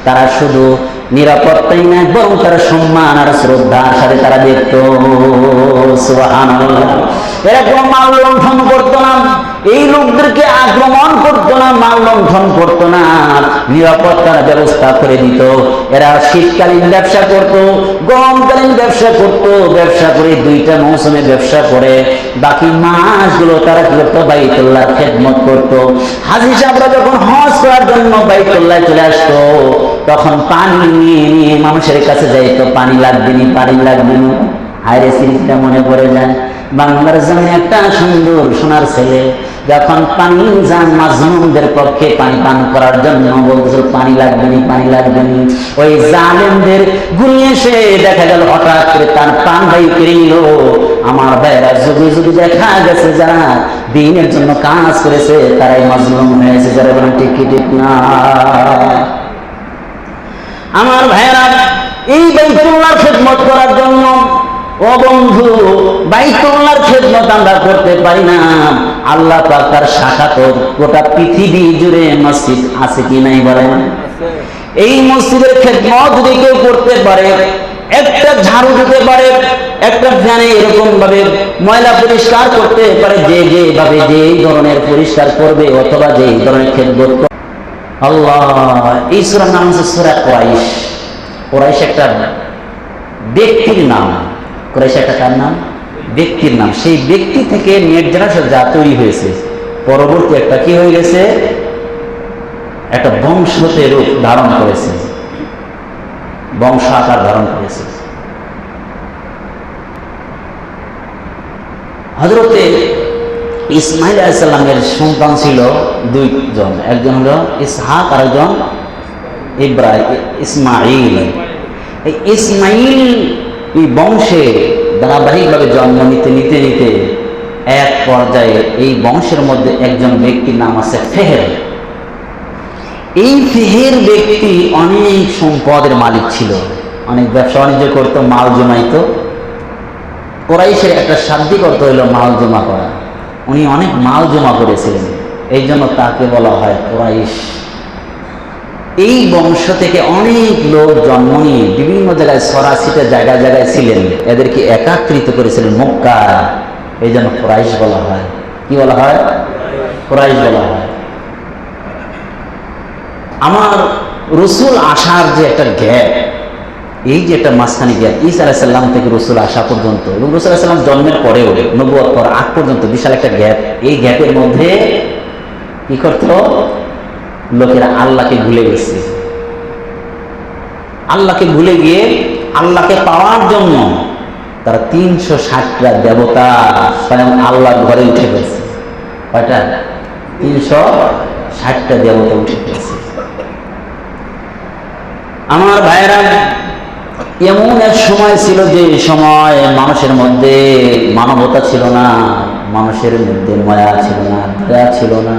তারা শুধু নিরাপত্তাই নয়, বরং তারা সম্মান আর শ্রদ্ধার সাথে তারা দেখত। সুবহানাল্লাহ। এরা কোনো মাল লঙ্ঘন করতো না, এই লোকদেরকে আক্রমণ করতো না, মাল লঙ্ঘন করতো না, নিরাপত্তার ব্যবস্থা করে দিত। এরা শীতকালীন ব্যবসা করত, গরমকালীন ব্যবসা করত, ব্যবসা করে দুইটা মৌসুমে ব্যবসা করে বাকি মাসগুলো তারা কি করতো? বাইতুল্লাহর খেদমত করত। হাজী সাহেবরা যখন হজ করার জন্য বাইতুল্লাহ চলে আসতো, তখন পানি নিয়ে নিয়ে মানুষের কাছে যাইতো, পানি লাগবে নি, পানি লাগবে না। হায়রে স্মৃতিটা মনে পড়ে যায়। বাংলার জমিনে একটা সুন্দর সোনার ছেলে যখন পানি যান মাজলুমদের পক্ষে পানি পান করার জন্য বলছিল পানি লাগবে নি, পানি লাগবে নি, ওই জালেমদের ঘুরিয়ে এসে দেখা গেল হঠাৎ করে তার পান ভাই কেড়ে নিল। আমার ভাইয়েরা যুগে যুগে দেখা গেছে যারা দিনের জন্য কাজ করেছে তারাই মাজলুম হয়েছে, যারা বলেন ঠিক ঠিক না। আমার ভাইয়েরা এই বাইতুল্লাহর খেদমত করার জন্য, ও বন্ধু, বাইতুল্লাহর খেদমত আমরা করতে পারি না, আল্লাহ পাক তার শাখা তো গোটা পৃথিবী জুড়ে মসজিদ আছে কি নাই বলেন? এই মসজিদের খেদমত যদি কেউ করতে পারে, একটা ঝাড়ু দিতে পারে, একটা ফ্যানে এরকম ভাবে ময়লা পরিষ্কার করতে পারে, যেভাবে যে ধরনের পরিষ্কার করবে অথবা যে ধরনের খেদমত করবে, আল্লাহ। এই সূরার নাম হচ্ছে সূরা কুরাইশ। কুরাইশ একটা ব্যক্তির নাম, কুরাইশ একটা কার নাম? ব্যক্তির নাম। সেই ব্যক্তি থেকে নেট জেনারেশন যা তৈরি হয়েছে, পরবর্তী একটা কি হয়ে গেছে? একটা বংশতে রূপ ধারণ করেছে, বংশ আকার ধারণ করেছে। হযরতে ইসমাইল আলাইহিস সালামের সন্তান ছিল দুইজন, একজন হলো ইসহাক আর একজন ইসমাইল। এই ইসমাইল এই বংশে ধারাবাহিকভাবে জন্ম নিতে নিতে নিতে এক পর্যায়ে এই বংশের মধ্যে একজন ব্যক্তির নাম আছে ফেহের। এই ফেহের ব্যক্তি অনেক সম্পদের মালিক ছিল, অনেক ব্যবসা বাণিজ্য করতো, মাল জমাইতো। কুরাইশের একটা শাব্দিক অর্থ হলো মাল জমা করা। উনি অনেক মাল জমা করেছিলেন, এই জন্য তাকে বলা হয় কুরাইশ। এই বংশ থেকে অনেক লোক জন্ম নিয়ে বিভিন্ন জায়গায় সরাসিতে জায়গায় জায়গায় ছিলেন, এদেরকে একাত্রিত করেছিলেন মক্কা, এই জন্য কুরাইশ বলা হয়। কি বলা হয়? কুরাইশ বলা হয়। আমার রসুল আসার যে একটা গ্যাপ, এই যে একটা মাঝখানে গ্যাপ, ঈসা আলাইহিস সালাম থেকে রসুল আসা পর্যন্ত এবং রসুল আলাইহিস সালাম জন্মের পরেও নবুয়ত পর আগ পর্যন্ত বিশাল একটা গ্যাপ। এই গ্যাপের মধ্যে কি করত? লোকেরা আল্লাহকে ভুলে গেছে। আল্লাহকে ভুলে গিয়ে আল্লাহকে পাওয়ার জন্য তারা 360টা দেবতা স্বয়ং আল্লাহর ঘরে উঠে গেছে। কয়টা? 360টা দেবতা উঠে গেছে। আমার ভাইরা, এমন এক সময় ছিল যে সময় মানুষের মধ্যে মানবতা ছিল না, মানুষের মধ্যে মায়া ছিল না, দয়া ছিল না,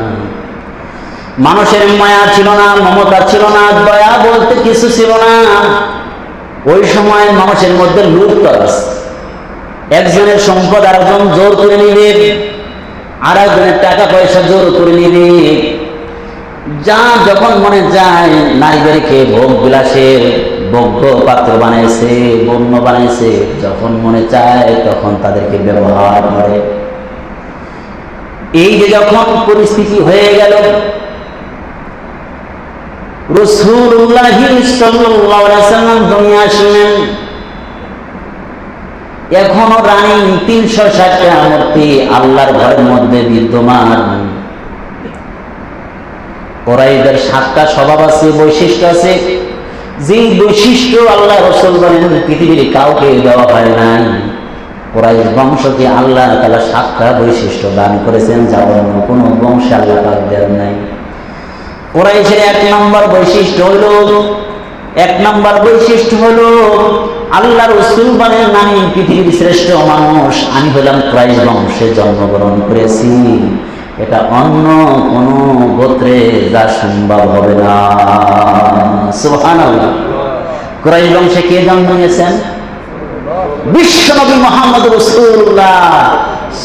মানুষের মায়া ছিল না, মমতা ছিল না, দয়া বলতে কিছু ছিল না। ওই সময় মানুষের মধ্যে লুটতরাজ, একজনের সম্পদ আরেকজন জোর করে নিবে, আর একজনের টাকা পয়সা জোর করে নিবে, যা যখন মনে যায় নারীদেরকে ভোগ বিলাসের ভোগ্য পাত্র বানাইছে, বন্য বানাইছে, যখন মনে চায় তখন তাদেরকে ব্যবহার করে। এই যে যখন পরিস্থিতি হয়ে গেল, রাসূলুল্লাহ সাল্লাল্লাহু আলাইহি ওয়াসাল্লাম দুনিয়া আসলেন। এখনো রানী 360টা মূর্তি আল্লাহর ঘরের মধ্যে বিদ্যমান। কুরাইশদের 7টা স্বভাব আছে, বৈশিষ্ট্য আছে, যে বৈশিষ্ট্য আল্লাহ রাসূল বলেন পৃথিবীর কাউকে দেওয়া হয় নাই। কুরাইশ বংশকে আল্লাহ তাআলা 7টা বৈশিষ্ট্য দান করেছেন, যা অন্য কোনো বংশে আল্লাহ পাক দেন নাই। কুরাইশের 1 নম্বর বৈশিষ্ট্য হলো আল্লাহ রাসূল বলেন আমি পৃথিবীর শ্রেষ্ঠ মানুষ, আমি হলাম কুরাইশ বংশে জন্মগ্রহণ করেছি, এটা অন্য কোন গোত্রে যা সম্ভব হবে না। সুবহানাল্লাহ। কুরাইশ বংশে কে জন্ম নিয়েছেন? বিশ্বনবী মুহাম্মদ রাসূলুল্লাহ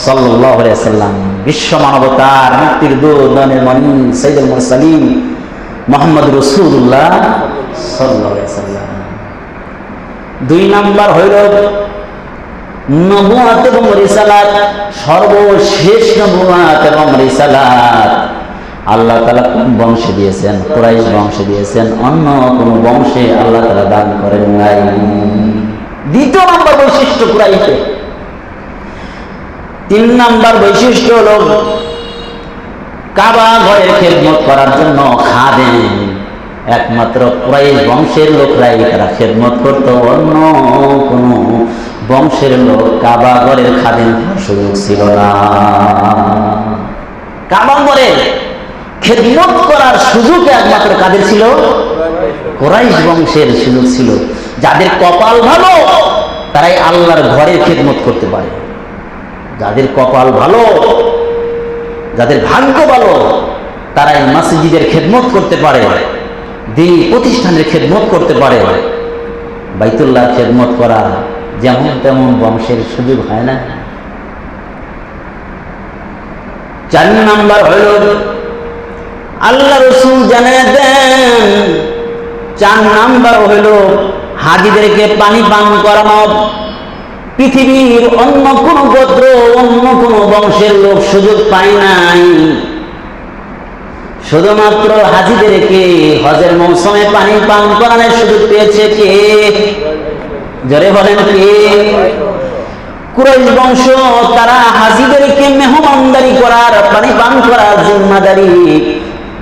সাল্লাল্লাহু আলাইহি ওয়াসাল্লাম, বিশ্ব মানবতার মুক্তির দূত, দানের মনি, সাইয়্যিদুল মুরসালিন মুহাম্মদ রাসূলুল্লাহ সাল্লাল্লাহু আলাইহি ওয়াসাল্লাম। 2 নাম্বার হইল নবুয়ত এবং রিসালাত। সর্বশেষ নবুয়ত এবং রিসালাত আল্লাহ তাআলা কোন বংশে দিয়েছেন? কুরাইশ বংশে দিয়েছেন, অন্য কোন বংশে আল্লাহ তাআলা দান করেন নাই। 2 নাম্বার বৈশিষ্ট্য কুরাইশে। 3 নাম্বার বৈশিষ্ট্য হলো কাবা ঘরের খেদমত করার জন্য খাদেম একমাত্র কুরাইশ বংশের লোকরাই তারা খেদমত করত, অন্য কোন বংশের লোক কাবা ঘরের খাদেম হওয়ার সুযোগ ছিল না। কাবা ঘরের খেদমত করার সুযোগ একমাত্র কাদের ছিল? কুরাইশ বংশের সুযোগ ছিল। যাদের কপাল ভালো তারাই আল্লাহর ঘরের খেদমত করতে পারে। যাদের কপাল ভালো, যাদের ভাগ্য ভালো, তারাই মসজিদের খেদমত করতে পারে, দ্বীন প্রতিষ্ঠানের খেদমত করতে পারে। বাইতুল্লাহর খেদমত করা যেমন তেমন বংশের সুযোগ হয় না। 4 নাম্বার হল আল্লাহ রাসূল জানিয়ে দেন, 4 নাম্বার হইল হাজীদেরকে পানি পান করানো। পৃথিবীর অন্য কোন গোত্র, অন্য কোন বংশের লোক সুযোগ পায় নাই। শুধুমাত্র হাজীদেরকে হজের মৌসুমে পানি পান করানোর সুযোগ পেয়েছে কে? জোরে বলেন কে? কুরাইশ বংশ। তারা হাজীদেরকে মেহমানদারি করার, পানি পান করার জিম্মাদারি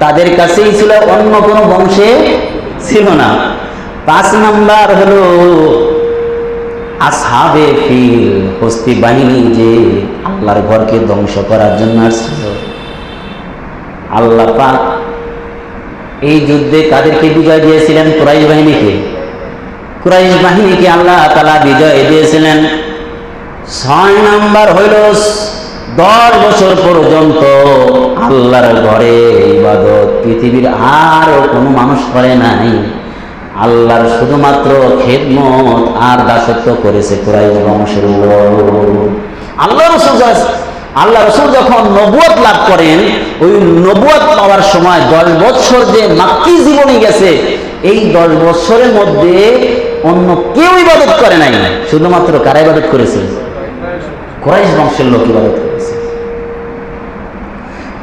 তাদের কাছেই ছিল, অন্য কোন বংশে ছিল না। 5 নাম্বার হলো আসহাবে ফিল, হস্তি বাহিনী যে আল্লাহর ঘরকে ধ্বংস করার জন্য আসছিল। আল্লাহ পাক এই যুদ্ধে কাদেরকে বিজয় দিয়েছিলেন? কুরাইশ বাহিনীকে। কুরাইশ বাহিনীকে আল্লাহ তাআলা বিজয় দিয়েছিলেন। 6 নাম্বার হইল 10 বছর পর্যন্ত আল্লাহর ঘরে ইবাদত পৃথিবীর আর কোনো মানুষ করে নাই। আল্লাহর শুধুমাত্র খেদমত আর দাসত্ব করেছে কুরাইশ বংশের লোক। আল্লাহ রাসূল যখন নবুয়ত লাভ করেন, ওই নবুয়ত পাওয়ার সময় 10 বছর যে মাক্কি জীবনে গেছে, এই 10 বছরের মধ্যে অন্য কেউ ইবাদত করে নাই। শুধুমাত্র কারা ইবাদত করেছে? কুরাইশ বংশের লোক ইবাদত করেছে।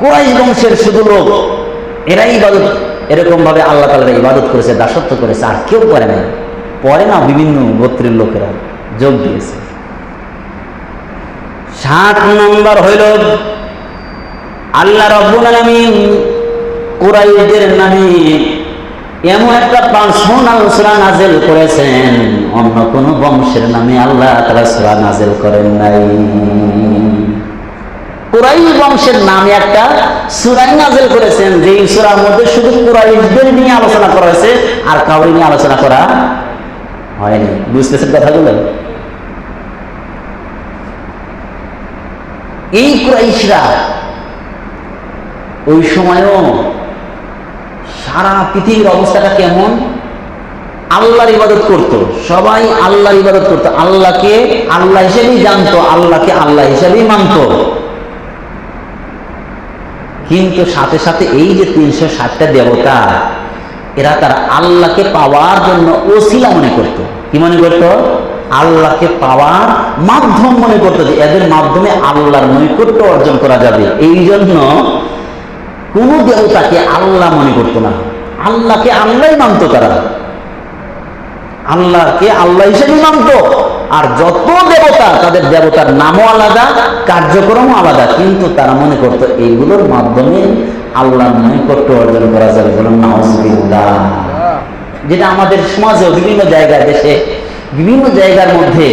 কুরাইশ বংশের শুধু লোক, এরাই ইবাদত এরকম ভাবে আল্লাহ তাআলা ইবাদত করেছে, দাসত্ব করেছে, আর কেউ করে নাই। পরে না বিভিন্ন গোত্রের লোকেরা যোগ দিয়েছে। 7 নম্বর হইল আল্লাহ রাব্বুল আলামিন কুরাইশদের নামে এমন একটা পার্সোনাল সূরা নাযিল করেছেন, অন্য কোন বংশের নামে আল্লাহ তাআলা সূরা নাযিল করেন নাই। কুরাইশ বংশের নামে একটা সূরা নাযিল করেছেন, যেই সূরার মধ্যে শুধু কুরাইশদের নিয়ে আলোচনা করা হয়েছে, আর কাউকে নিয়ে আলোচনা করা হয়নি। বুঝতেছেন কথাগুলো? এই কুরাইশরা ওই সময়ও সারা পৃথিবীর অবস্থাটা কেমন? আল্লাহর ইবাদত করত, সবাই আল্লাহর ইবাদত করত, আল্লাহকে আল্লাহ হিসেবেই জানতো, আল্লাহকে আল্লাহ হিসেবেই মানত। কিন্তু সাথে সাথে এই যে 360টা দেবতা, এরা তারা আল্লাহকে পাওয়ার জন্য ওসিলা মনে করত। কি মনে করত? আল্লাহকে পাওয়ার মাধ্যম মনে করত, যে এদের মাধ্যমে আল্লাহর নৈকট্য অর্জন করা যাবে। এই জন্য কোন দেবতাকে আল্লাহ মনে করতো না, আল্লাহকে আল্লাহই মানত। তারা আল্লাহকে আল্লাহ হিসেবে মানত। আর যত দেবতা, তাদের দেবতার নামও আলাদা, কার্যক্রমও আলাদা, কিন্তু তারা মনে করত এইগুলোর মাধ্যমে আল্লাহর নৈকট্য অর্জন করা যাবে। বলুন নাউযুবিল্লাহ। যেটা আমাদের সমাজেও বিভিন্ন জায়গায়, দেশে বিভিন্ন জায়গার মধ্যে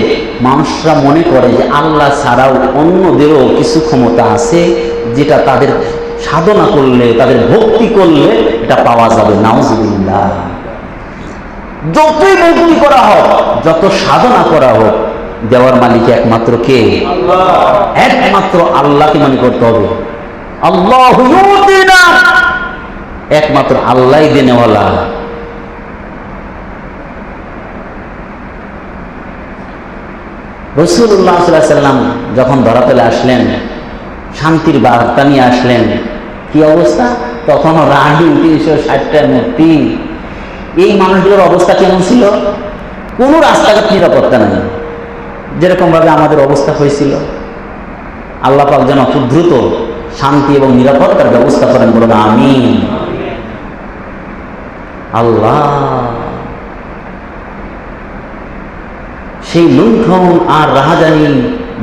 মানুষরা মনে করে যে আল্লাহ ছাড়াও অন্যদেরও কিছু ক্ষমতা আছে, যেটা তাদের সাধনা করলে, তাদের ভক্তি করলে এটা পাওয়া যাবে। নাউযুবিল্লাহ। যতই ভক্তি করা হোক, যত সাধনা করা হোক, দেওয়ার মালিক একমাত্র কে? আল্লাহ। একমাত্র আল্লাহকে মনে করতে হবে। আল্লাহু ইউতিনা, একমাত্র আল্লাহই দেনেওয়ালা। রাসূলুল্লাহ সাল্লাল্লাহু আলাইহি ওয়াসাল্লাম যখন ধরাতলে আসলেন, শান্তির বার্তা নিয়ে আসলেন, কি অবস্থা? তখনও রানী 360টা মূর্তি, এই মানুষগুলোর অবস্থা কেমন ছিল? কোনো রাস্তাঘাট নিরাপত্তা নাই, যেরকম ভাবে আমাদের অবস্থা হয়েছিল। আল্লাহ পাক যেন খুব দ্রুত শান্তি এবং নিরাপত্তার ব্যবস্থা করেন, বলুন আমিন। আল্লাহ, সেই লুণ্ঠন আর রাহাজানি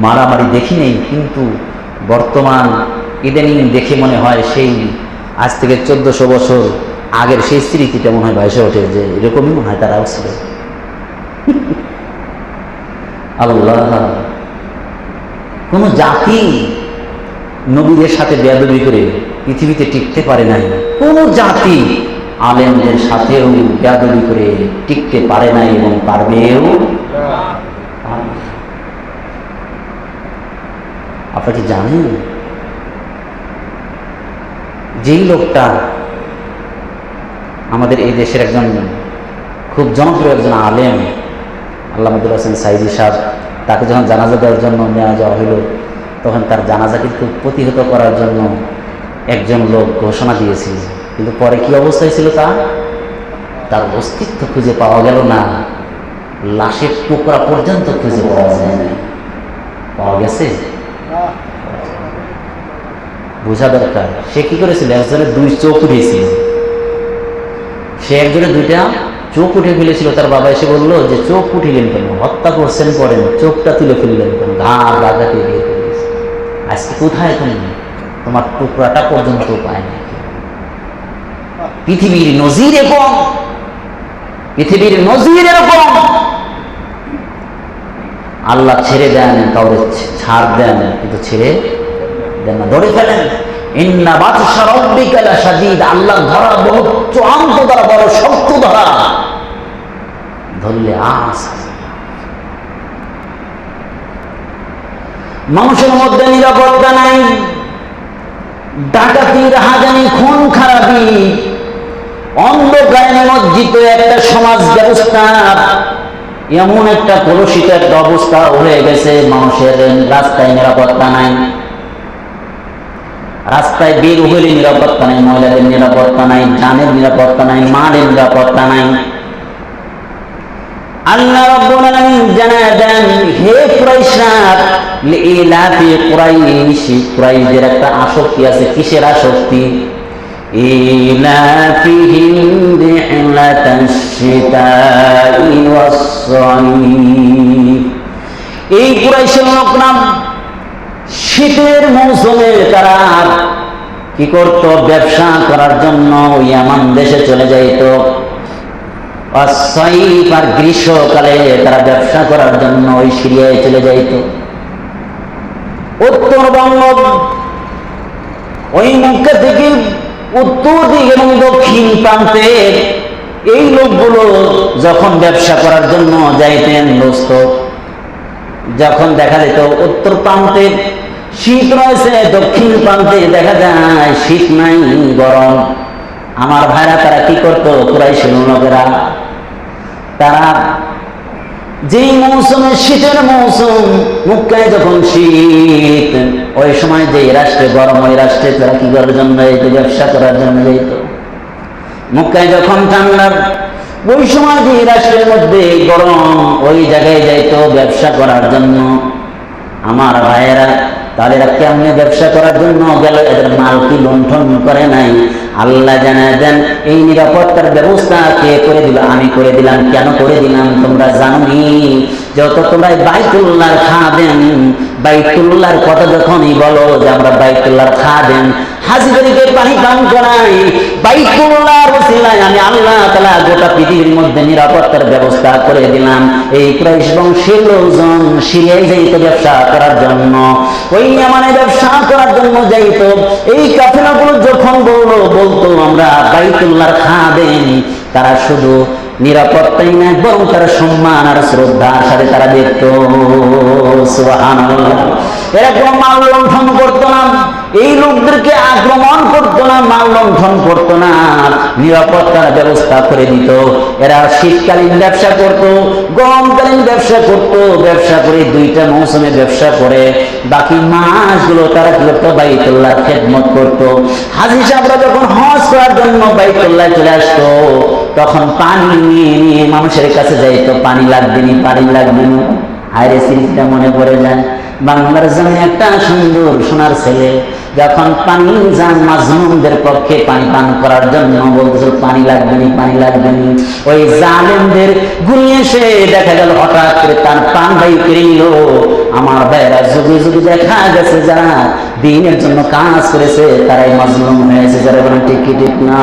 মারামারি দেখি নেই, কিন্তু বর্তমান ইদানিং দেখে মনে হয় সেই আজ থেকে 1400 বছর আগের সেই স্মৃতিটা মনে হয় ভেসে ওঠে, যে এরকমই মনে হয় তারাও ছিল। আল্লাহ, কোন জাতি নবীদের সাথে বেয়াদবি করে পৃথিবীতে টিকতে পারে নাই। কোন জাতি আলেমদের সাথেও বেয়াদবি করে টিকতে পারে নাই এবং পারবেও। আপনারা কি জানেন, যেই লোকটা আমাদের এই দেশের একজন খুব জনপ্রিয় একজন আলেম আল্লামা আব্দুল হোসেন সাইদি সাহেব, তাকে যখন জানাজা দেওয়ার জন্য নেওয়া যাওয়া হলো, তখন তার জানাজা কিন্তু প্রতিহত করার জন্য একজন লোক ঘোষণা দিয়েছিল, কিন্তু পরে কি অবস্থায় ছিল তার অস্তিত্ব খুঁজে পাওয়া গেল না, লাশের টুকরা পর্যন্ত খুঁজে পাওয়া যায় না। পাওয়া গেছে? বোঝা দরকার। সে কি করেছিল? একজনের 2 চোখ উঠেছিল, সে একজনের 2টা চোখ উঠে ফেলেছিল। তার বাবা এসে বললো যে চোখ উঠিলেন কেন, হত্যা করছেন করেন, চোখটা তুলে ফেললেন কেন, ঘাড় লাগাতে দিয়ে ফেলেছে। আজকে কোথায় তুমি? তোমার টুকরাটা পর্যন্ত পায় না। পৃথিবীর নজির এরকম, পৃথিবীর নজির এরকম। আল্লাহ ছেড়ে দেন, কাউরে ছাড় দেন, কিন্তু ছেড়ে দেন না, ধরে ফেলেন। ইন্না বাতশা রাব্বিকা লাশাদীদ, আল্লাহ ধরা বহু চূড়ান্ত ধরা, বড় শক্ত ধরা, ধরলে আস। মানুষের মধ্যে নিরাপত্তা নাই, ডাকাতি, রাহাজানি, খুন খারাপি, অন্ধকারে নিমজ্জিত একটা সমাজ ব্যবস্থা, এমন একটা কলুষিত একটা অবস্থা হয়ে গেছে। মানুষের রাস্তায় নিরাপত্তা নাই, রাস্তায় বের হলে নিরাপত্তা নাই, মহিলাদের নিরাপত্তা নাই, জানের নিরাপত্তা নাই, মালের নিরাপত্তা নাই। আল্লাহ রাব্বুল আলামিন জানায় দেন, হে কুরাইশরা, লিইলাফি কুরাইশ, কুরাইশদের একটা আসক্তি আছে। কিসের আসক্তি? ইলাফিহিম রিহলাতাশ শিতাই ওয়াস সাইফ। এই কুরাইশের লোকরা শীতের মৌসুমে তারা কি করত? ব্যবসা করার জন্য ইয়ামান দেশে চলে যাইত। আর গ্রীষ্মকালে তারা ব্যবসা করার জন্য ওই সিরিয়ায় চলে যাইত। উত্তরবঙ্গ, ওই মক্কা থেকে উত্তর দিক এবং দক্ষিণ প্রান্তে এই লোকগুলো যখন ব্যবসা করার জন্য যাইতেন, দোস্ত, যখন দেখা যেত উত্তর প্রান্তে শীত রয়েছে, দক্ষিণ প্রান্তে দেখা যায় শীত নাই, গরম, আমার ভাইরা তারা কি করতো? কুরাইশের লোকেরা তারা যেই মৌসুমে, শীতের মৌসুম, মক্কায় যখন শীত, ওই সময় যে রাষ্ট্রে গরম, ওই রাষ্ট্রে তারা কি করার জন্য যেত? ব্যবসা করার জন্য যেত। মক্কায় যখন ঠান্ডা, ওই সময় যে রাষ্ট্রের মধ্যে গরম, ওই জায়গায় যাইতো ব্যবসা করার জন্য। আমার ভাইয়েরা, তাহলে এরা কেমনে ব্যবসা করার জন্য গেল? এদের মাল কি লুণ্ঠন করে নাই? আল্লাহ জানায় দেন, এই নিরাপত্তার ব্যবস্থা কে করে দিল? আমি করে দিলাম। কেন করে দিলাম তোমরা জানোনি? যত তোমরা বাইতুল্লাহর খাদেম, বাইতুল্লাহর কথা যখনই বলো যে আমরা বাইতুল্লাহর খাদেম, হাজিদেরকে পানি পান করাই, বাইতুল্লাহর ওসিলায় আমি আল্লাহ তাআলা গোটা পৃথিবীর মধ্যে নিরাপত্তার ব্যবস্থা করে দিলাম। এই কুরাইশ বংশের লোকজন সিরিয়ায় যাইতো ব্যবসা করার জন্য, ওই ইয়ামানে ব্যবসা করার জন্য যাইতো। এই কাফেলাগুলো যখন বলতো আমরা বাইতুল্লাহর খাদেম, তারা শুধু নিরাপত্তাই না, বরং তারা সম্মান আর শ্রদ্ধার সাথে তারা দেখত। সুবহানাল্লাহ। এরা কোনো মাল লঙ্ঘন করতো না, এই লোকদেরকে আক্রমণ করতো না, মাল লঙ্ঘন করতো না, নিরাপত্তার ব্যবস্থা করে দিত। এরা শীতকালীন ব্যবসা করত, গরমকালীন ব্যবসা করত, ব্যবসা করে 2টা মৌসুমে ব্যবসা করে বাকি মাসগুলো তারা কি করতো? বাইতুল্লাহ খেদমত করতো। হাজী সাহেবরা যখন হজ করার জন্য বাইতুল্লাহ চলে আসতো, তখন পানি নিয়ে নিয়ে মানুষের কাছে যাইতো, পানি লাগবে নি, পানি লাগবে না। হায়রে স্মৃতিটা মনে পড়ে যায়। বাংলার জমিনে একটা সুন্দর সোনার ছেলে যখন পানি যান মাজলুমদের পক্ষে পানি পান করার জন্য বলতেছিল, পানি লাগবে নি, পানি লাগবে নি। ওই জালেমদের গুলি এসে দেখা গেল হঠাৎ করে তার পান ভাই কেড়ে নিল। আমার ভাইয়েরা যুগে যুগে দেখা গেছে যারা দিনের জন্য কাজ করেছে তারাই মাজলুম হয়েছে, যারা বলেন ঠিক কি ঠিক না?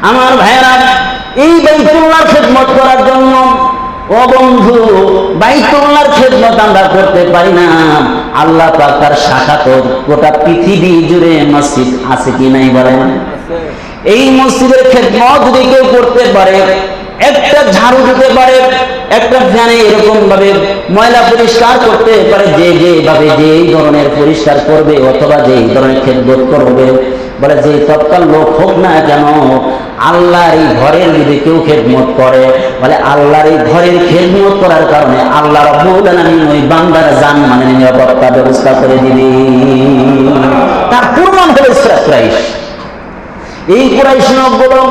আমার ভাইয়েরা, এই বাইতুল্লাহর খেদমত করার জন্য, ও বন্ধু, বাইতুল্লাহর খেদমত আমরা করতে পারি না। আল্লাহ পাক তার শাখাত গোটা পৃথিবী জুড়ে মসজিদ আছে কি নাই বলেন? এই মসজিদের খেদমত যদি কেউ করতে পারে, একটা ঝাড়ু দিতে পারে, একটা ফ্যানে এরকম ভাবে ময়লা পরিষ্কার করতে পারে, যেভাবে যে ধরনের পরিষ্কার করবে অথবা যে ধরনের খেদমত করবে, বলে যে তৎকাল লোক হোক না কেন, আল্লাহর এই ঘরের যদি কেউ খেদমত করে, বলে আল্লাহর এই ঘরের খেদমত করার কারণে আল্লাহ রাব্বুল আলামিন ওই বান্দার জান মানে নিরাপত্তা ব্যবস্থা করে দিবে। তার প্রমাণ হলো কুরাইশ। এই কুরাইশ লোকগুলো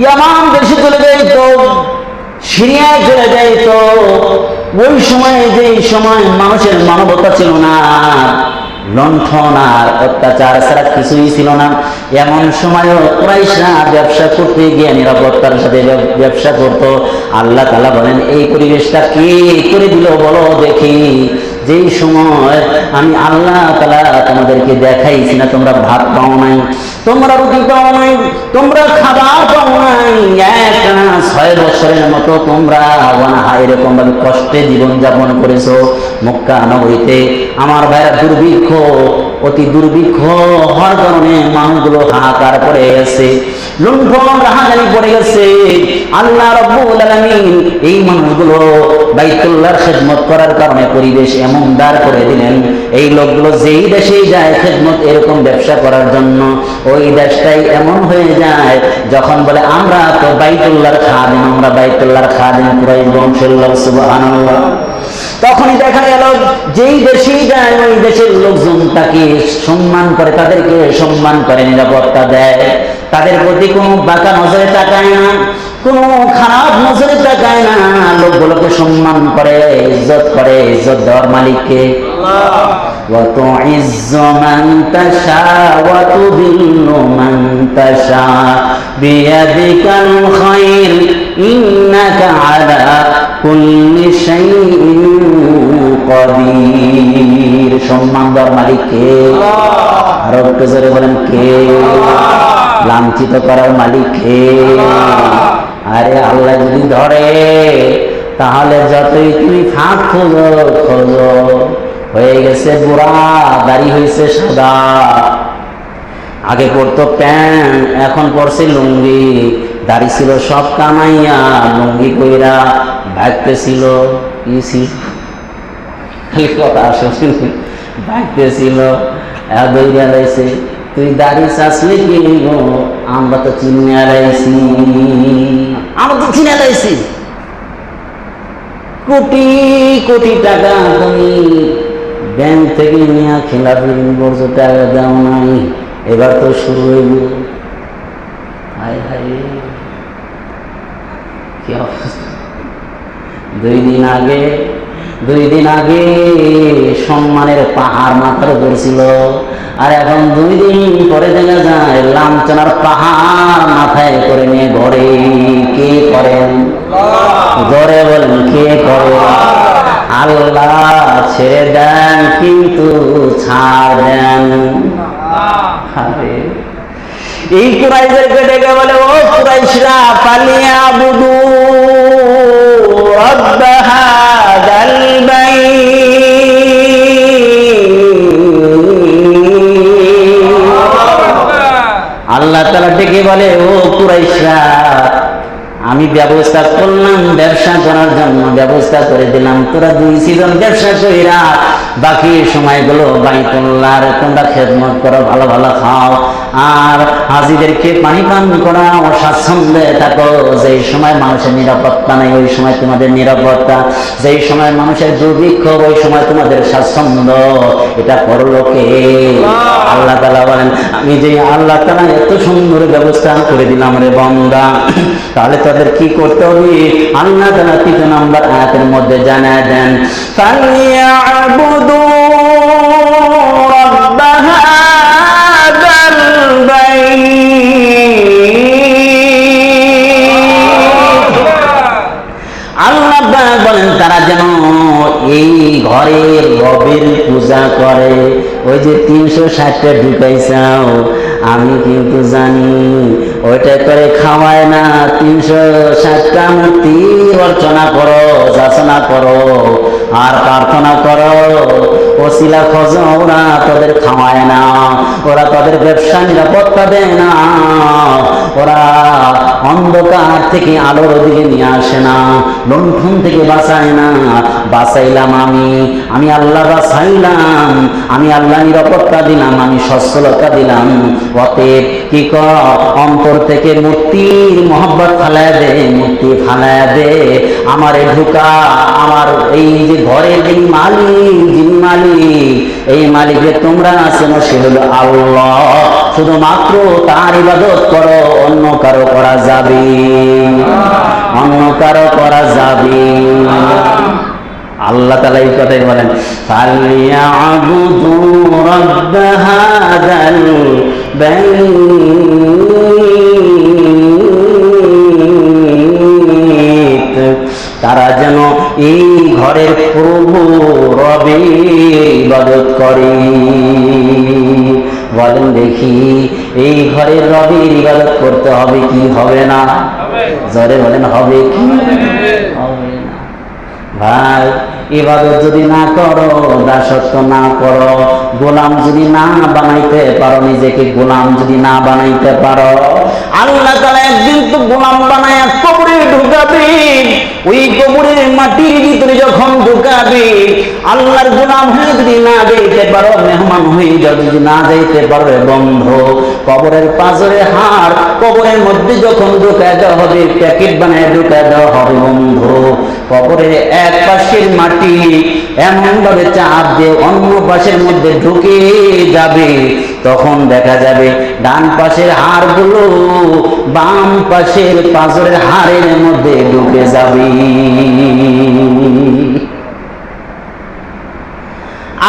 ইয়ামান দেশে চলে যাইত, সিরিয়ায় চলে যাইত। ওই সময় যে সময় মানুষের মানবতা ছিল না, লণ্ঠন আর অত্যাচার ছাড়া কিছুই ছিল না, এমন সময়ও কুরাইশরা ব্যবসা করতে গিয়ে নিরাপত্তার সাথে ব্যবসা করত। আল্লাহ তাআলা বলেন, এই পরিবেশটা কে করে দিল বলো দেখি? যেই সময় আমি আল্লাহ তাআলা তোমাদেরকে দেখাইছি না, তোমরা ভাত পাও নাই, তোমরা রুটি পাও নাই, তোমরা খাবার পাও নাই, একটানা 6 বছরের মতো তোমরা এরকম ভাবে কষ্টে জীবনযাপন করেছো মক্কা নগরীতে। আমার ভাইরা, দুর্ভিক্ষ, অতি দুর্ভিক্ষ হওয়ার কারণে মানুষগুলো হাহাকার করে গেছে, লুণ্ঠন রাহাজানি পড়ে গেছে। আল্লাহ রাব্বুল আলামিন এই মানুষগুলো বাইতুল্লাহর খেদমত করার কারণে পরিবেশ এমন দাঁড় করে দিলেন, এই লোকগুলো যেই দেশেই যায় খেদমত এরকম ব্যবসা করার জন্য, ওই দেশটাই এমন হয়ে যায় যখন বলে আমরা তো বাইতুল্লাহর খাদেম, আমরা বাইতুল্লাহর খাদেম, কুরাইশ বংশের লোক, সুবহানাল্লাহ। তখনই দেখা গেল যেই দেশেই যায় ওই দেশের লোকজন তাকে সম্মান করে, তাদেরকে সম্মান করে, নিরাপত্তা দেয়, তাদের প্রতি কোনো বাঁকা নজরে তাকায় না, কোনো খারাপ নজরে তাকায় না, লোকগুলোকে সম্মান করে, ইজ্জত করে। ইজ্জত দেওয়ার মালিককে আল্লাহ। ওয়া তুইজ্জু মান তাশা ওয়া তুযিল্লু মান তাশা বিয়াদিকাল খায়র ইন্নাকা আলা কুল্লি শাইইন কদির। সম্মান দেওয়ার মালিক কে? আল্লাহ। আর একটু জোরে বলেন কে? আল্লাহ। লাঞ্ছিত করার মালিক কে? আল্লাহ। আরে আল্লাহ যদি ধরে তাহলে যতই তুমি ফাঁক খোঁজো, হয়ে গেছে বুড়া, দাড়ি হয়েছে সাদা, আগে পড়তো প্যান্ট, এখন পড়ছে লুঙ্গি, দাড়ি ছিল সব কামাইয়া, লুঙ্গি কইরা ভাগতেছিল, কথা আসে ভাগতেছিল, দইরা রয়েছে। তুই দাড়ি চাষলে কি নিব? আমরা তো চিনে আলাইছি, আমরা তো চিনে আলাইছি। কোটি কোটি টাকা তুমি ব্যাংক থেকে নিয়ে খেলাপি বর্ষ টাকা দাও নাই, এবার তো শুরু হইব। হায় হায়, কি অবস্থা! 2 দিন আগে সম্মানের পাহাড় মাথার উপর ছিল, আর এখন 2 দিন পরে দেখা যায় লাঞ্ছনার পাহাড় মাথায় করে নিয়ে ঘরে। কে করেন? ঘরে বলেন কে করে? আল্লাহ ছেড়ে দেন কিন্তু ছাড় দেন। এই কুরাইশদেরকে ডেকে বলে, ও কুরাইশরা, পালিয়া বুদু রব্ব হাযাল বাইত। আল্লাহ তাআলা ডেকে বলে, ও কুরাইশরা, আমি ব্যবস্থা করলাম ব্যবসা করার জন্য, ব্যবস্থা করে দিলাম, তোরা 2 সিজন ব্যবসা কইরা বাকি সময়গুলো বাইতুল্লাহর তোমরা খেদমত করো, ভালো ভালো খাও, আর হাজিদেরকে পানি পান করাও, স্বাচ্ছন্দ্যে থাকো। যেই সময় মানুষের নিরাপত্তা নেই ওই সময় তোমাদের নিরাপত্তা, যেই সময় মানুষের দুর্ভিক্ষ ওই সময় তোমাদের স্বাচ্ছন্দ্য। এটা পরলোকে। আল্লাহ তাআলা বলেন, আমি যে আল্লাহ তাআলা এত সুন্দর ব্যবস্থা করে দিলাম রে বান্দা, তাহলে তাদের কি করতে হবে? আল্লাহ তাআলা 3 নম্বর আয়াতের মধ্যে জানায় দেন, ফালিয়াবুদু রাব্ব হাযাল বাইত। আল্লাহ বলেন তারা যেন এই ঘরের রবের পূজা করে। ওই যে 360টা ঢুকাইছাও, আমি কিন্তু জানি ওইটা করে খাওয়ায় না। 360টা মূর্তি অর্চনা করো, যাচনা করো আর প্রার্থনা করো, ওসিলা খোঁজো, ওরা তাদের খাওয়ায় না, ওরা তাদের ব্যবসা নিরাপত্তা দেয় না, ওরা অন্ধকার থেকে আলোর দিকে নিয়ে আসে না, লণ্ঠন থেকে বাঁচায় না। বাঁচাইলাম আমি আল্লাহ বাঁচাইলাম, আমি আল্লাহ নিরাপত্তা দিলাম, আমি সচ্ছলতা দিলাম। অতএব কি কর, অন্তর থেকে মূর্তির মহব্বত ফালায় দে, মূর্তি ফালায় দে। আমারে ঢুকা, আমার এই যে ঘরের যিনি মালিক, যিনি মালিক, এই মালিকের তোমরা চেনো, সে হলো আল্লাহ। শুধুমাত্র তার ইবাদত করো, অন্য কারো করা যাবে, অন্য কারো করা যাবে। আল্লাহ তাআলা এই কথাই বলেন, ফালিয়াবুদু রাব্ব হাযাল বাইত। তারা যেন এই ঘরের প্রভু রবের ইবাদত করে। বলেন দেখি, এই ঘরের রবের ইবাদত করতে হবে কি হবে না? জোরে বলেন, হবে কি হবে না? ভাই, ইবাদত যদি না করো, দাসত্ব না করো, গোলাম যদি না বানাইতে পারো, নিজেকে গোলাম যদি না বানাইতে পারো, আল্লাহ তাআলা একদিন তো গোলাম বানায় কবরে ঢুকাবে। ওই কবরের মাটির ভিতরে যখন ঢুকাবে, আল্লাহর গোলাম হয়ে যদি না যাইতে পারো, মেহমান হয়ে যদি না যাইতে পারো, বন্ধু, কবরের পাঁজরে হাড় কবরের মধ্যে যখন ঢুকায় দেওয়া হবে, প্যাকেট বানায় ঢুকায় দেওয়া হবে, বন্ধু, কবরের এক পাশের মাটি এমন ভাবে চাপ দিয়ে অন্য পাশের মধ্যে ঢুকে যাবে, তখন দেখা যাবে ডান পাশের হাড়গুলো বাম পাশের পাঁজরের হাড়ের মধ্যে ঢুকে যাবে।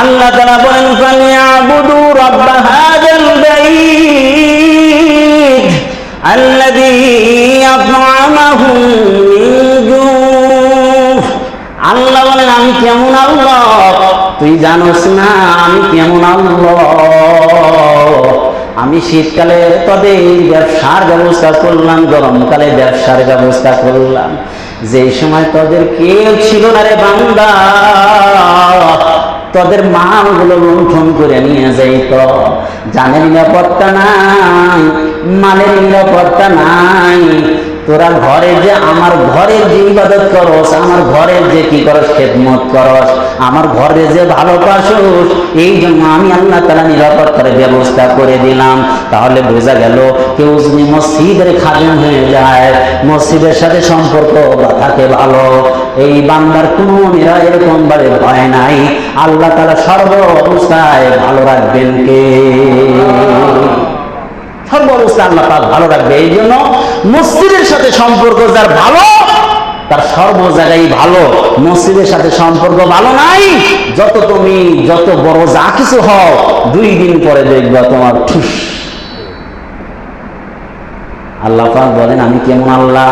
আল্লাহ তাআলা বলেন, ফালিয়াবুদু রাব্ব হাযাল বাইত আল্লাযী আত'আমাহুম মিন জু'। আল্লাহ বলেন, আমি কেমন আল্লাহ তুই জানোস না? আমি কেমন আল্লাহ? আমি শীতকালে তোদের ব্যবসার ব্যবস্থা করলাম, গরমকালে ব্যবসার ব্যবস্থা করলাম। যে সময় তোদের কেউ ছিল না রে বান্দা, তোদের মালগুলো লুণ্ঠন করে নিয়ে যাইত। জানের নিরাপত্তা নাই, মালের নিরাপত্তা নাই। তোরা ঘরে যে আমার ঘরের যে ইবাদত করস, আমার ঘরের যে কি করস, খেদমত করস, আমার ঘরে যে ভালোবাসোস, এই জন্য আমি আল্লাহ তাআলা নিরাপত্তার ব্যবস্থা করে দিলাম। তাহলে বোঝা গেল, কেউ যদি মসজিদের খাদেম হয়ে যায়, মসজিদের সাথে সম্পর্ক থাকে ভালো, এই বান্দার কোনো এরকম ভাবে ভয় নাই। আল্লাহ তাআলা সর্ব অবস্থায় ভালো রাখবেন কে? সর্ব অবস্থায় আল্লাহ পাক ভালো রাখবে। এই জন্য মসজিদের সাথে সম্পর্ক যার ভালো, তার সর্ব জায়গায় ভালো। মসজিদের সাথে সম্পর্ক ভালো নাই, তুমি যত বড় যা কিছু হও, 2 দিন পরে দেখবা তোমার ঠুস। আল্লাহ পাক বলেন, আমি কেমন আল্লাহ?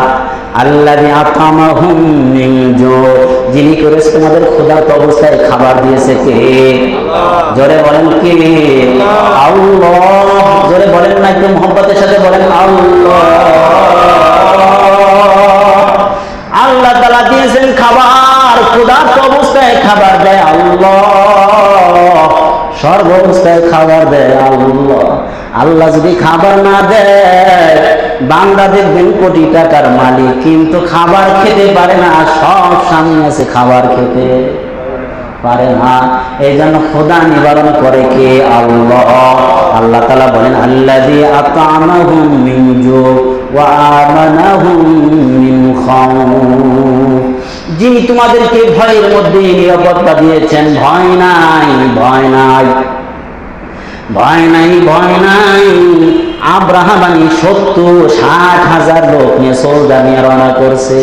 আল্লাযী আত'আমাহুম মিন জু', যিনি করেছে তোমাদের ক্ষুধার্ত অবস্থায় খাবার দিয়েছে কে? জোরে বলেন কে? আল্লাহ। জোরে বলেন না, একটু মহব্বতের সাথে বলেন আল্লাহ। আল্লাহ তাআলা দিয়েছেন খাবার, ক্ষুধার্ত অবস্থায় খাবার দেয় আল্লাহ, সর্ব অবস্থায় খাবার দেয় আল্লাহ। আল্লাহ যদি খাবার না দেয়, বান্দা দেখবেন কোটি টাকার মালিক, কিন্তু খাবার খেতে পারে না। সব সামনে আছে, খাবার খেতে পারে না। এই জন্য খোদা নিবারণ করে কে? আল্লাহ। আল্লাহ তাআলা বলেন আল্লাযী আত'আমাহুম মিন জু' ওয়া আমানাহুম মিন খাউফ, যিনি তোমাদেরকে ভয়ের মধ্যে নিরাপত্তা দিয়েছেন। ভয় নাই, ভয় নাই, ভয় নাই, ভয় নাই। আব্রাহা বানি 60,000 লোক নিয়ে সোলজার নিয়ে রওনা করছে।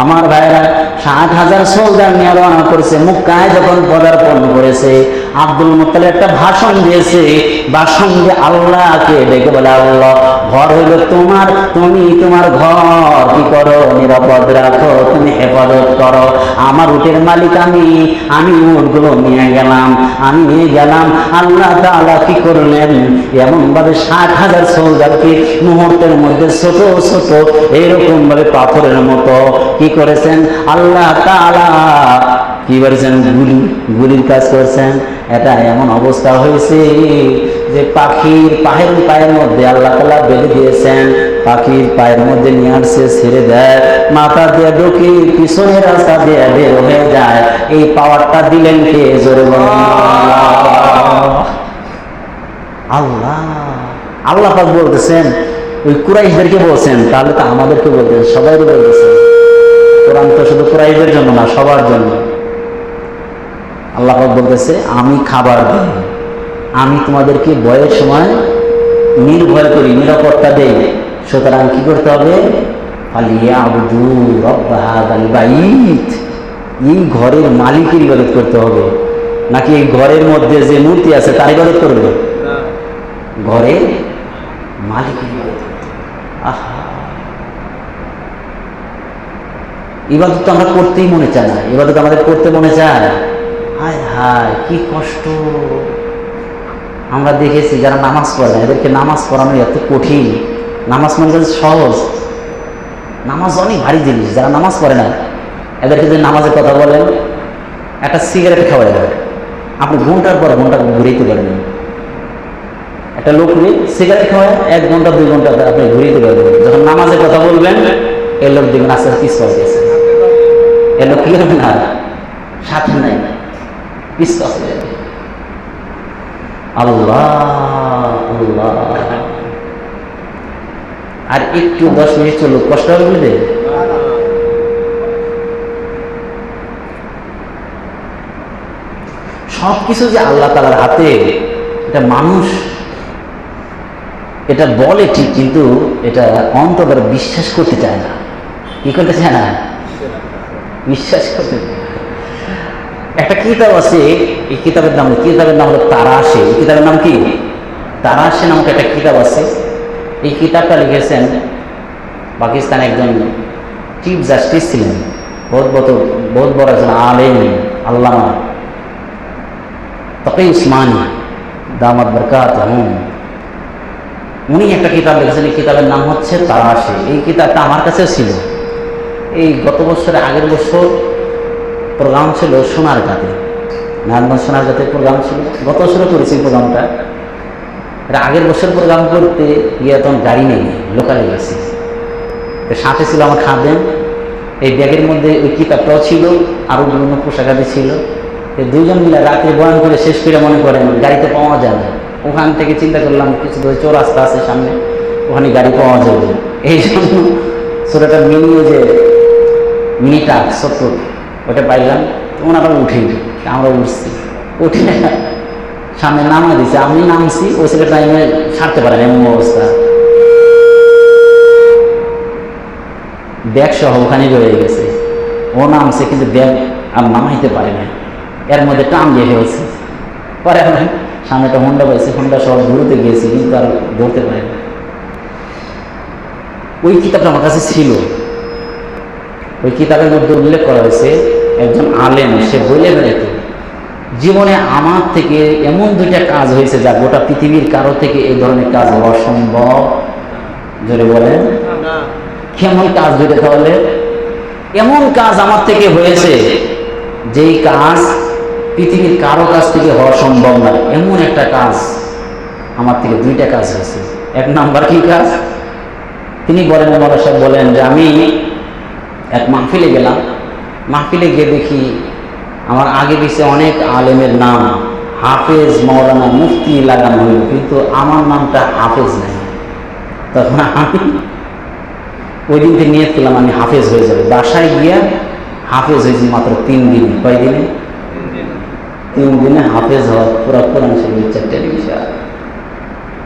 আমার ভাইরা 60,000 সোলজার নিয়ে রওনা করছে। মক্কায় যখন পদার্পণ করেছে, আব্দুল মুত্তালিব একটা ভাষণ দিয়েছে। ভাষণ দিয়ে আল্লাহকে ডেকে বলে, আল্লাহ, ঘর হইল তোমার, তুমি তোমার ঘর কি করো? নিরাপদ রাখো, তুমি হেফাজত করো। আমার উটের মালিক আমি উটগুলো নিয়ে গেলাম, আমি নিয়ে গেলাম। আল্লাহ তাআলা কি করলেন? এমন ভাবে 60,000 সোলজারকে মুহূর্তের মধ্যে ছোট ছোট এরকম ভাবে পাথরের মতো কি করেছেন আল্লাহ তাআলা? কি করেছেন? গুলির কাজ করছেন। এটা এমন অবস্থা হয়েছে যে পাখির পায়ের মধ্যে আল্লাহ তাআলা বেঁধে দিয়েছেন। পাখির পায়ের মধ্যে নিয়ে আসছে, ছেড়ে দেয়, মাথা দিয়ে ঢুকে পিছনের রাস্তা দিয়ে বের হয়ে যায়। এই পাওয়ারটা দিলেন কে? জোরে বলেন আল্লাহ। আল্লাহ পাক বলতেছেন, ওই কুরাইশদেরকে বলছেন, তাহলে তো আমাদেরকে বলতেছেন, সবাইকে বলতেছেন। কোরআন তো শুধু কুরাইশদের জন্য না, সবার জন্য। আল্লাহ পাক বলতেছে, আমি খাবার দিই, আমি তোমাদেরকে ভয়ের সময় নির্ভয় করি, নিরাপত্তা দেই। সুতরাং কি করতে হবে? ফালিয়াবুদু রাব্ব হাযাল বাইত, এই ঘরের মালিকের ইবাদত করতে হবে। নাকি এই ঘরের মধ্যে যে মূর্তি আছে তার ইবাদত করবে? ঘরের মালিকের ইবাদত করতে হবে। আহা, ইবাদত তো আমরা করতেই মনে চায় না। ইবাদত আমাদের করতে মনে চায়, হায় হায় কি কষ্ট। আমরা দেখেছি যারা নামাজ পড়ে না, এদেরকে নামাজ পড়ানো এত কঠিন। নামাজ মনে করছে সহজ, নামাজ অনেক ভারী জিনিস। যারা নামাজ পড়ে না এদেরকে যে নামাজের কথা বলেন, একটা সিগারেট খাওয়াই হয়, আপনি ঘন্টার পর ঘন্টা ঘুরিতে পারেন। একটা লোক সিগারেট খাওয়ায় 1 ঘন্টা 2 ঘন্টা আপনি ঘুরিতে পারবেন। যখন নামাজের কথা বলবেন, এই লোক দেখবেন আস্তে আস্তে পিস পাওয়া গেছে। এ লোক কি হবে না, সাথে নাই, পিস পাওয়া যাবে। আল্লাহ আল্লাহ। আর একটু 10 মিনিট চলো, কষ্ট হবে বুঝলে? সবকিছু যে আল্লাহ তাআলার হাতে, এটা মানুষ এটা বলে ঠিক, কিন্তু এটা অন্তরে বিশ্বাস করতে চায় না। কি করতে চায় না? বিশ্বাস করতে। একটা কিতাব আছে, এই কিতাবের নাম হলো তারাশে। এই কিতাবের নাম কি? তারাশে নামক একটা কিতাব আছে। এই কিতাবটা লিখেছেন পাকিস্তানের একজন চিফ জাস্টিস ছিলেন, বহুত বড় একজন আলেম, আল্লামা তকি উসমানী দামাত বরকাতুহুম। উনি একটা কিতাব লিখেছেন, এই কিতাবের নাম হচ্ছে তারাশে। এই কিতাবটা আমার কাছেও ছিল। এই গত বছরে, আগের বছর প্রোগ্রাম ছিল সোনারগাঁতে, নারায়ণগঞ্জ সোনারগাঁতে প্রোগ্রাম ছিল। গত বছরও করেছি প্রোগ্রামটা। আগের বছর প্রোগ্রাম করতে গিয়ে তখন গাড়ি নেই, লোকালে গেছি। সাথে ছিল আমার খাদেম। এই ব্যাগের মধ্যে ওই কিতাবটাও ছিল, আরও বিভিন্ন পোশাকাদি ছিল। এই 2 জন মিলে রাত্রে বয়ান করে শেষ করে মনে করেন গাড়িতে পাওয়া যায় না। ওখান থেকে চিন্তা করলাম কিছু চৌরাস্তা আছে সামনে, ওখানে গাড়ি পাওয়া যাবে। এই জন্য ছোটটা মিনি ট্রাক ছোট্ট ওটা পাইলাম। ওনারা উঠেই, আমরা উঠছি, উঠে সামনে নামা দিচ্ছে। আমি নামছি, ওই ছেলে টাইমে ছাড়তে পারেন, এমন অবস্থা। ব্যাগ সহ ওখানে রয়ে গেছে। ও নামছে, কিন্তু ব্যাগ আর নামাইতে পারে না, এর মধ্যে টান দিয়ে ফেলছে। পরে আমি সামনে একটা হোন্ডা পাইছি, হোন্ডা সহ ঘুরতে গিয়েছি, কিন্তু আর ধরতে পারে না। ওই কিতাবটা আমার কাছে ছিল। ওই কিতাবের মধ্যে উল্লেখ করা হয়েছে, একজন আলেম সে বলে বেড়াতো, জীবনে আমার থেকে এমন 2টা কাজ হয়েছে যা গোটা পৃথিবীর কারো থেকে এই ধরনের কাজ হওয়া সম্ভব। জোরে বলেন কেমন কাজ? 2টা। তাহলে এমন কাজ আমার থেকে হয়েছে যেই কাজ পৃথিবীর কারো কাছ থেকে হওয়া সম্ভব না। এমন একটা কাজ আমার থেকে, 2টা কাজ হয়েছে। 1 নাম্বার কি কাজ? তিনি বলেন, মৌলানা সাহেব বলেন যে আমি এক মাহফিলে গেলাম। মাহফিলে গিয়ে দেখি আমার আগে পিছিয়ে অনেক আলেমের নাম হাফেজ, মাওলানা, মুফতি লাগানো হইল, কিন্তু আমার নামটা হাফেজ নাই। তখন আমি ওই দিন থেকে নিয়ত করলাম আমি হাফেজ হয়ে যাবে। বাসায় গিয়া হাফেজ হয়েছি মাত্র 3 দিনে। কয় দিনে? 3 দিনে হাফেজ হওয়ার পুরা কোরআন শরীফ 4টা বিষয়।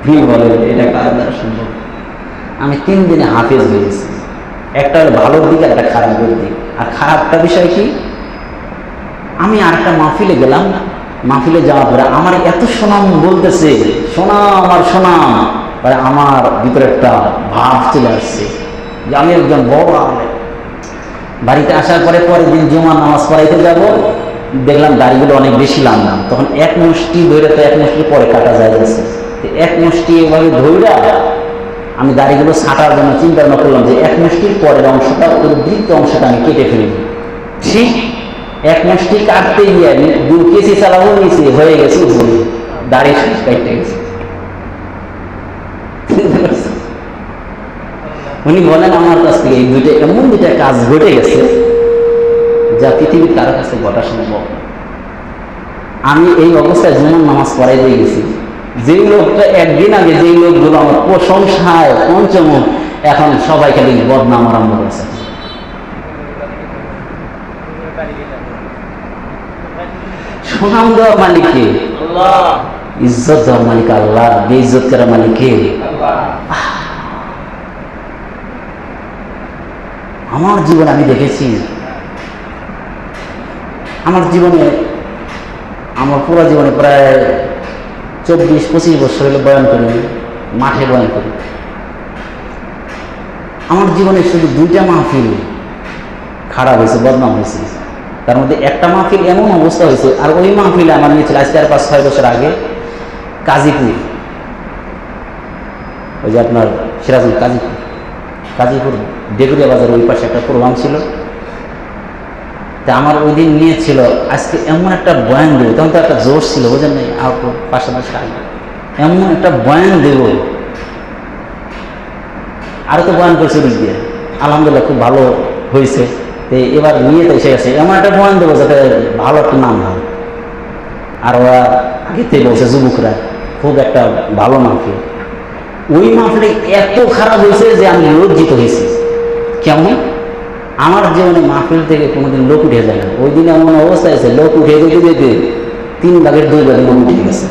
ভুল বলে এটা কার দ্বারা সম্ভব? আমি 3 দিনে হাফেজ হয়ে গেছি। একটা হলো ভালোর দিক, একটা খারাপের দিক। আর খারাপটা বিষয় কি, আমি আরেকটা মাহফিলে গেলাম, মাহফিলে যাওয়ার পরে আমার এত সুনাম বলতেছে, সুনাম আমার সুনাম, আমার ভিতরে একটা ভাব চলে আসছে যে আমি একজন বড় আলেম। বাড়িতে আসার পরে পরের দিন জুমার নামাজ পড়াইতে যাব, দেখলাম দাড়িগুলো অনেক বেশি লামলাম। তখন এক মুষ্টি ধরে, তো এক মুষ্টি পরে কাটা যায় যাচ্ছে, এক মুষ্টি এভাবে ধৈরা আমি দাড়িগুলো ছাঁটার জন্য চিন্তা ভাবনা করলাম যে এক মুষ্টির পরের অংশটা, ওর বৃত্ত অংশটা আমি কেটে ফেলি। ঠিক এক মুষ্টি কাটতে গিয়ে আমি 2 কেজি চালাবো নিচে হয়ে গেছে উপরে, দাড়ি শেষ কাটতে গেছে। উনি বলেন আমার কাছ থেকে এই এমন দুইটা কাজ ঘটে গেছে যা পৃথিবীর কারো কাছে ঘটা সম্ভব। আমি এই অবস্থায় জুমার নামাজ পড়াই দিয়ে গেছি, যেই লোকটা একদিন আগে যেই লোকগুলো আমার প্রশংসায় পঞ্চমুখ, এখন সবাই খালি বদনাম আরম্ভ করেছে। সুনাম দেওয়ার মালিক কে? ইজ্জত দেওয়ার মালিক আল্লাহ, বেইজ্জত করার মালিক কে? আমার জীবনে আমি দেখেছি, আমার জীবনে, আমার পুরো জীবনে প্রায় 24-25 বছর হলে বয়ান করি, মাঠে বয়ান করি। আমার জীবনে শুধু 2টা মাহফিল খারাপ হয়েছে, বদনাম হয়েছে। তার মধ্যে একটা মাহফিল এমন অবস্থা হয়েছে, আর ওই মাহফিলে আমার নিয়েছিল আজকে আর 5-6 বছর আগে কাজীপুর, ওই যে আপনার সিরাজুল কাজীপুর ডেগুরিয়া বাজার ওই পাশে একটা প্রোগ্রাম ছিল। তা আমার ওই দিন নিয়েছিল আজকে এমন একটা বয়ান দেবো, তখন তো একটা জোর ছিল, বোঝেন নাই, আর পাশাপাশি এমন একটা বয়ান দেব। আরও তো বয়ান করছে দিক দিয়ে, আলহামদুলিল্লাহ খুব ভালো হয়েছে। তো এবার নিয়ে তো এসে গেছে, এমন একটা বয়ান দেবো যাতে ভালো একটা নাম হয়। আর ওরা আগেতে বলছে যুবকরা খুব একটা ভালো মাহফিল। ওই মাহফিলে এত খারাপ হয়েছে যে আমি লজ্জিত হয়েছি। কেমন? আমার জীবনে মাহফিল থেকে কোনোদিন লোক উঠে যায় না। ওই দিন এমন অবস্থা আছে, লোক উঠে যেতে যেতে 3 ভাগের 2 ভাগ লোক উঠে গেছে।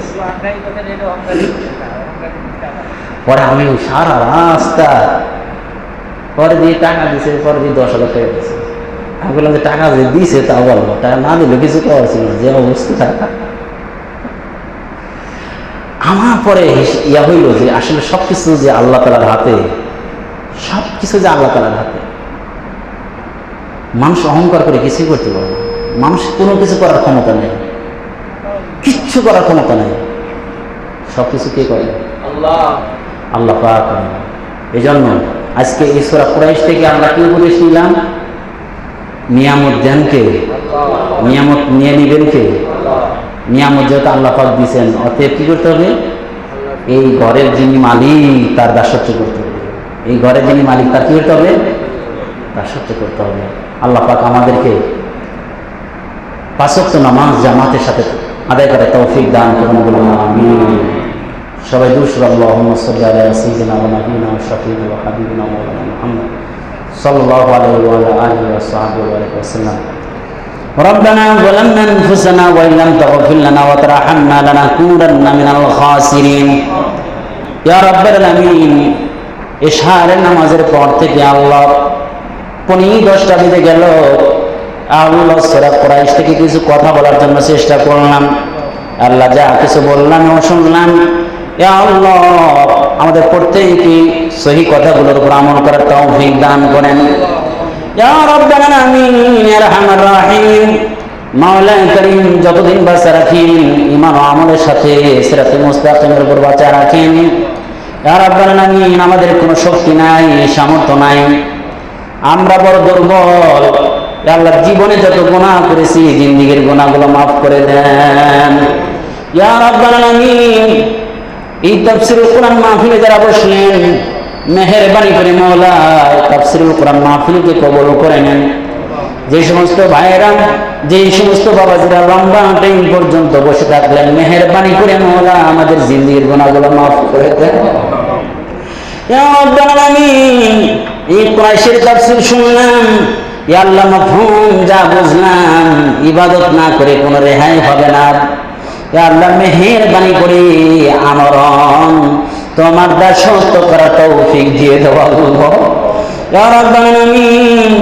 পরে আমি সারা রাস্তা পরে দিয়ে টাকা দিছে, পরে দিয়ে 10,000 টাকা দিছে। আমি বললাম যে টাকা যে দিছে তাও বলবো, টাকা না দিলে কিছু করার ছিল যে অবস্থা। আমার পরে ইয়া হইল যে আসলে সবকিছু যে আল্লাহ তাআলার হাতে, সবকিছু যে আল্লাহ তাআলার হাতে। মানুষ অহংকার করে কিছুই করতে পারে না, মানুষ কোনো কিছু করার ক্ষমতা নেই, কিচ্ছু করার ক্ষমতা নেই। সবকিছু কে করে? আল্লাহ পাক করেন। এই জন্য আজকে এই সূরা কুরাইশ থেকে আমরা কি উপদেশ নিলাম? নিয়ামত দেন কে? নিয়ামত নিয়ে নিবেন কে? নিয়ামত যেহেতু আল্লাহ পাক দিয়েছেন, অতএব কি করতে হবে? এই ঘরের যিনি মালিক তার দাসত্ব করতে হবে। এই ঘরের যিনি মালিক তার কি করতে হবে? দাসত্ব করতে হবে। আল্লাহ পাক আমাদেরকে 5 ওয়াক্ত নামাজ জামাতের সাথে আদায় করার তৌফিক দান করুন, বলুন আমিন। সবাই দুরূদ আল্লাহুম্মা সাল্লি আলা সাইয়্যিদিনা ওয়া নাবিয়িনা ওয়া শাফিঈনা ওয়া হাবিবিনা মাওলানা মুহাম্মদ সাল্লাল্লাহু আলাইহি ওয়া আলা আলিহি ওয়া সাহবিহি ওয়া সাল্লাম। ربنا ظلمنا أنفسنا وإن لم تغفر لنا وترحمنا لنكونن من الخاسرين يا رب العالمين। ইশারের নামাজের পর থেকে আল্লাহ 10টা বেজে গেল। আল্লাহ সূরা কুরাইশ থেকে কিছু কথা বলার জন্য চেষ্টা করলাম। আল্লাহ যা কিছু বললাম ও শুনলাম, ইয়া আল্লাহ আমাদের প্রত্যেককে সহি কথাগুলোর উপর আমল করার তৌফিক দান করেন। ইয়া রাব্বাল আলামিন ইয়া আরহামার রাহিম। মাওলা করিম যতদিন বাঁচা রাখেন ঈমান ও আমলের সাথে সিরাতুল মুস্তাকিমের উপর বাঁচা রাখেন। ইয়া রাব্বাল আলামিন আমাদের কোনো শক্তি নাই, সামর্থ্য নাই, আমরা বড় দুর্বল। আল্লাহ জীবনে যত গুনাহ করেছি জিন্দেগীর গুনাহগুলো মাফ করে দেন। ইয়া রাব্বাল আলামিন এই তাফসীরুল কোরআন মাহফিলে যারা বসলেন, মেহেরবানি করে মাওলা তাফসীরুল কোরআন মাহফিলকে কবুল করে নেন। যে সমস্ত ভাইয়েরা, যে সমস্ত বাবাজিরা লম্বা টাইম পর্যন্ত বসে থাকলেন, মেহেরবানি করে মওলা আমাদের জিন্দেগির গুনাহগুলো মাফ করে দেন। ইয়া রাব্বাল আলামিন, এই কুরাইশের তাফসীর শুনলাম, ইয়া আল্লাহ মাফহুম যা বুঝলাম, ইবাদত না করে কোনো রেহাই হবে না। ইয়া আল্লাহ মেহেরবানি করে আমরণ তোমার দাসত্ব করার তৌফিক দিয়ে দাও আল্লাহ। ইয়া রাব্বাল আলামিন,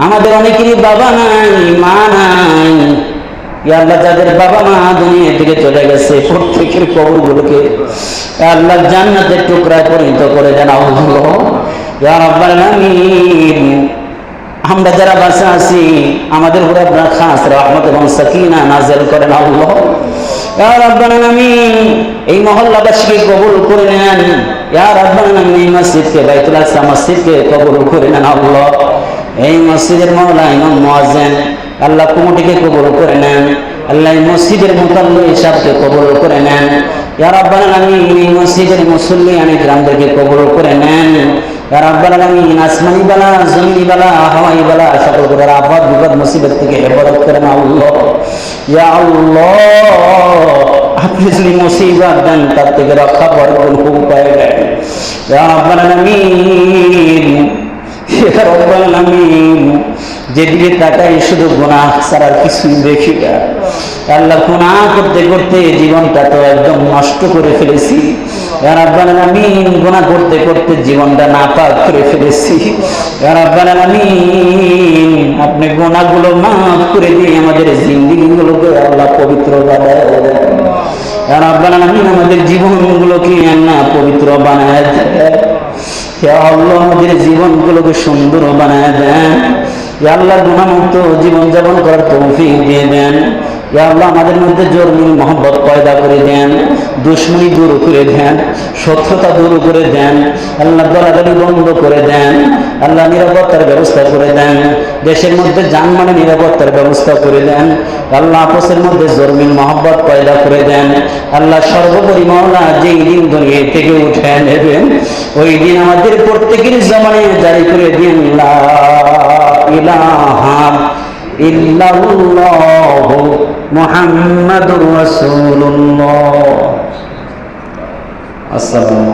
আমাদের অনেকেরই বাবা নাই, মা নাই। ইয়া আল্লাহ, যাদের বাবা মা দুনিয়া থেকে চলে গেছে, প্রত্যেকের কবরগুলোকে আল্লাহ জান্নাতের টুকরায় পরিণত করে দেন আল্লাহ। ইয়া রাব্বাল আলামিন, আমরা যারা বাঁচা আছি আমাদের উপর আপনার খাস রহমত এবং সাকিনা নাযিল করেন আল্লাহ। ইয়া রাব্বাল আলামিন, এই মহল্লাবাসীকে কবুল করে নেন। ইয়া রাব্বাল আলামিন, এই মসজিদকে, বাইতুল আকসা মসজিদকে কবুল করে নেন আল্লাহ। এই মসজিদের মাওলা ইমাম মুয়াজ্জিন আল্লাহ কমিটিকে কবুল করে নেন। আল্লাহ এই মসজিদের মুতাল্লি হিসাবকে কবুল করে নেন। ইয়া রাব্বাল আলামিন, এই মসজিদের মুসল্লিয়ানে কিরামদেরকে কবুল করে নেন। ইয়া রাব্বাল আলামিন, আসমানি বালা, জমিনি বালা, হাওয়াই বালা, সকল প্রকার আফত বিপদ মুসিবত থেকে হেফাজত করেন আল্লাহ। ইয়া আল্লাহ, আপনি যদি মুসিবত দেন তার থেকে রক্ষা করার কোনো উপায় নেই। ইয়া রাব্বাল আলামিন, ইয়া রাব্বাল আলামিন, যেদিকে তাকাই শুধু গুনাহ ছাড়া আর কিছুই দেখি না। আল্লাহ, গুনাহ করতে করতে জীবনটা তো একদম নষ্ট করে ফেলেছি। ইয়া রাব্বাল আলামিন, গুনাহ করতে করতে জীবনটা নাপাক করে ফেলেছি। ইয়া রাব্বাল আলামিন, আপনি গুনাহগুলো মাফ করে দিয়ে আমাদের জিন্দেগিগুলোকে আল্লাহ পবিত্র বানায় দেন। ইয়া রাব্বাল আলামিন, আমাদের জীবনগুলোকে আল্লাহ পবিত্র বানায় দেন। ইয়া আল্লাহ, আমাদের জীবনগুলোকে সুন্দর বানায় দেন। ইয়া আল্লাহ, গুনাহমুক্ত জীবন যাপন করার তৌফিক দিয়ে দেন। ইয়া আল্লাহ, আমাদের মধ্যে জরমিল মহব্বত পয়দা করে দেন, দুশমনি দূর করে দেন, শত্রুতা দূর করে দেন। আল্লাহ, দলাদলি বন্ধ করে দেন। আল্লাহ, নিরাপত্তার ব্যবস্থা করে দেন। দেশের মধ্যে জানমালের নিরাপত্তার ব্যবস্থা করে দেন। আল্লাহ, আপসের মধ্যে জরমিল মহব্বত পয়দা করে দেন। আল্লাহ, সর্বোপরি মাওলা, যেই দিন দুনিয়া থেকে উঠে নেবেন ওই দিন আমাদের প্রত্যেকের জমানে জারি করে দিন লা ইলাহা ইল্লাল্লাহু মুহাম্মাদুর রাসূলুল্লাহ। আসসালামু